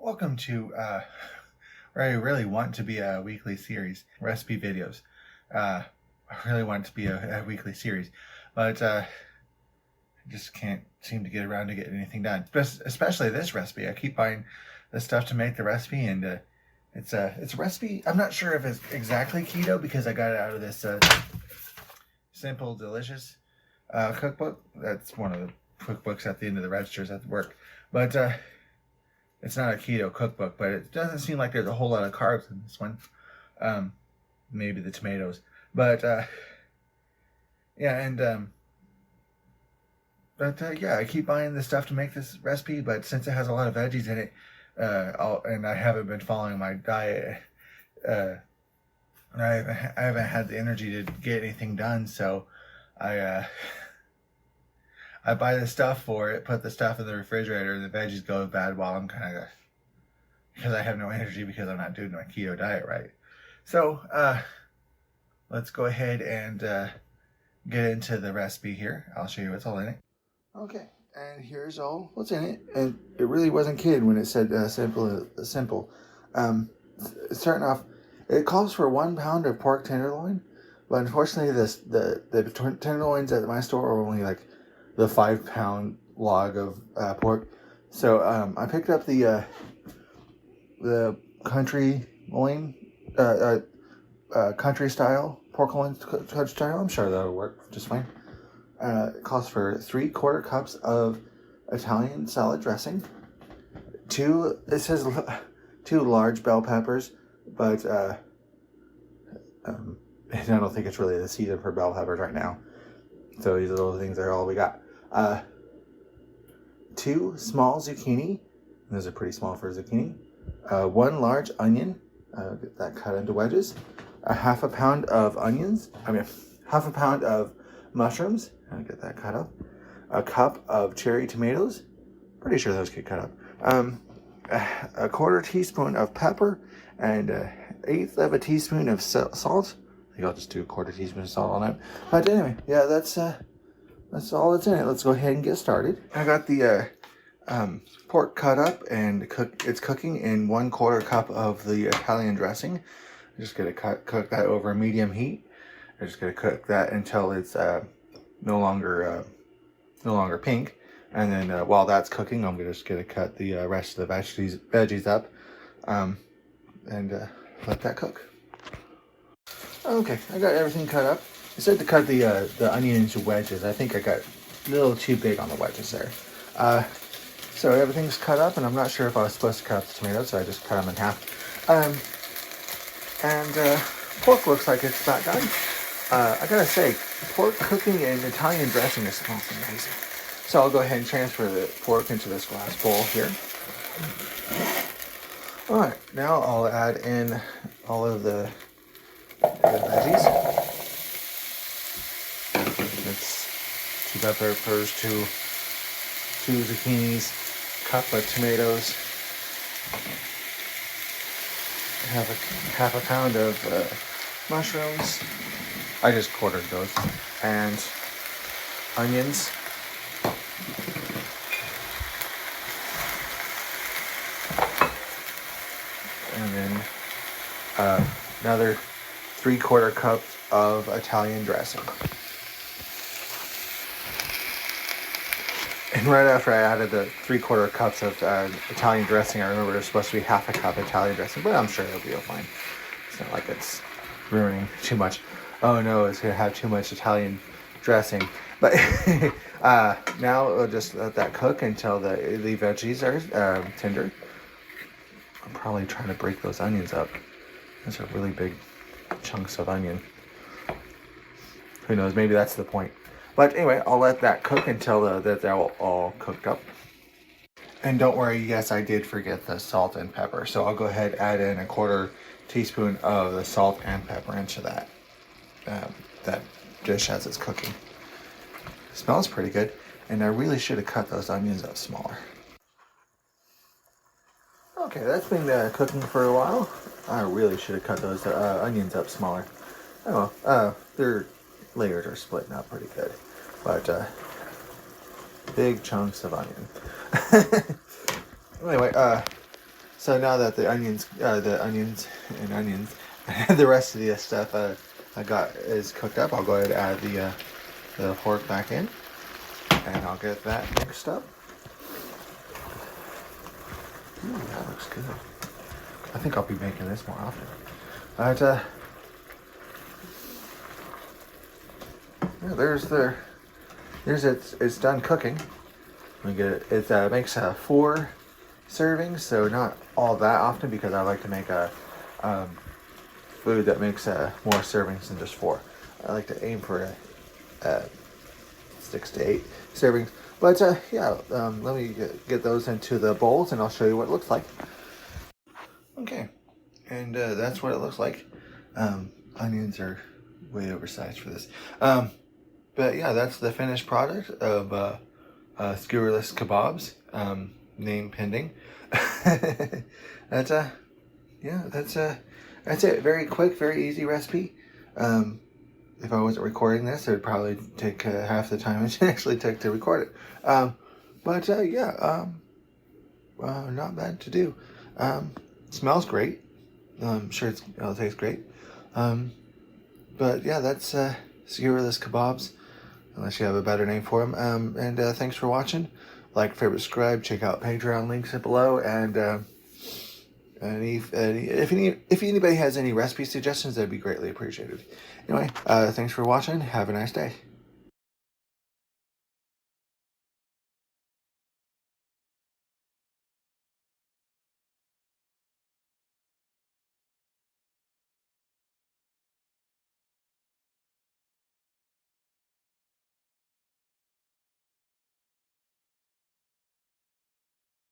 Welcome to where I really want to be a weekly series, recipe videos. I really want it to be a weekly series, but I just can't seem to get around to getting anything done. Especially this recipe. I keep buying the stuff to make the recipe, and it's a recipe. I'm not sure if it's exactly keto because I got it out of this Simple Delicious cookbook. That's one of the cookbooks at the end of the registers at work, but. It's not a keto cookbook, but it doesn't seem like there's a whole lot of carbs in this one. Maybe the tomatoes, but yeah, yeah, I keep buying the stuff to make this recipe, but since it has a lot of veggies in it, and I haven't been following my diet, I haven't had the energy to get anything done, so I I buy the stuff for it, put the stuff in the refrigerator, and the veggies go bad while I'm because I have no energy because I'm not doing my keto diet right. So, let's go ahead and get into the recipe here. I'll show you what's all in it. Okay, and here's all what's in it. And it really wasn't kid when it said simple. Starting off, it calls for 1 pound of pork tenderloin, but unfortunately, the tenderloins at my store are only like the 5-pound log of pork. So I picked up the country loin, country style pork loin, country style. I'm sure that'll work just fine. It calls for 3/4 cups of Italian salad dressing. It says 2 large bell peppers, but I don't think it's really the season for bell peppers right now. So these little things are all we got. 2 small zucchini. Those are pretty small for a zucchini. 1 large onion. Get that cut into wedges. Half a pound of half a pound of mushrooms. Get that cut up. A cup of cherry tomatoes. Pretty sure those get cut up. A 1/4 teaspoon of pepper and 1/8 of a teaspoon of salt. I think I'll just do a 1/4 teaspoon of salt on it. But anyway, yeah, that's all that's in it. Let's go ahead and get started. I got the pork cut up and it's cooking in 1/4 cup of the Italian dressing. I'm just gonna cook that over medium heat. I'm just gonna cook that until it's no longer pink. And then while that's cooking, I'm just gonna cut the rest of the veggies up and let that cook. Okay, I got everything cut up. I said to cut the onion into wedges. I think I got a little too big on the wedges there. So everything's cut up, and I'm not sure if I was supposed to cut up the tomatoes, so I just cut them in half. Pork looks like it's about done. I gotta say, pork cooking in Italian dressing is something amazing. So I'll go ahead and transfer the pork into this glass bowl here. All right, now I'll add in all of the veggies. It's 2 bell peppers, 2 zucchinis, cup of tomatoes, half a pound of mushrooms. I just quartered those, and onions. And then another 3/4 cup of Italian dressing. And right after I added the 3/4 cups of Italian dressing, I remember there's supposed to be half a cup Italian dressing, but I'm sure it'll be fine. It's not like it's ruining too much. Oh no, it's gonna have too much Italian dressing. But now we'll just let that cook until the veggies are tender. I'm probably trying to break those onions up. Those are really big chunks of onion. Who knows? Maybe that's the point. But anyway, I'll let that cook until they're all cooked up. And don't worry, yes, I did forget the salt and pepper. So I'll go ahead and add in a 1/4 teaspoon of the salt and pepper into that dish as it's cooking. It smells pretty good, and I really should have cut those onions up smaller. Okay, that's been cooking for a while. I really should have cut those onions up smaller. Oh, their layers are splitting up pretty good, but big chunks of onion. Anyway, So now that the onions and onions, and the rest of the stuff I got is cooked up, I'll go ahead and add the pork back in, and I'll get that mixed up. Ooh, that looks good. I think I'll be making this more often. But yeah, there's it's done cooking. We get it. It makes 4 servings, so not all that often because I like to make a food that makes more servings than just 4. I like to aim for 6 to 8 servings. But yeah, let me get those into the bowls, and I'll show you what it looks like. Okay, and that's what it looks like. Onions are way oversized for this. But yeah, that's the finished product of Skewerless Kabobs. Name pending. That's yeah, that's it. Very quick, very easy recipe. If I wasn't recording this, it would probably take half the time it actually took to record it. But yeah, not bad to do. Smells great. I'm sure it'll taste great. But yeah, that's Skewerless Kabobs, unless you have a better name for them. And thanks for watching. Like, favorite, subscribe. Check out Patreon links below. And if anybody has any recipe suggestions, that'd be greatly appreciated. Anyway, thanks for watching. Have a nice day.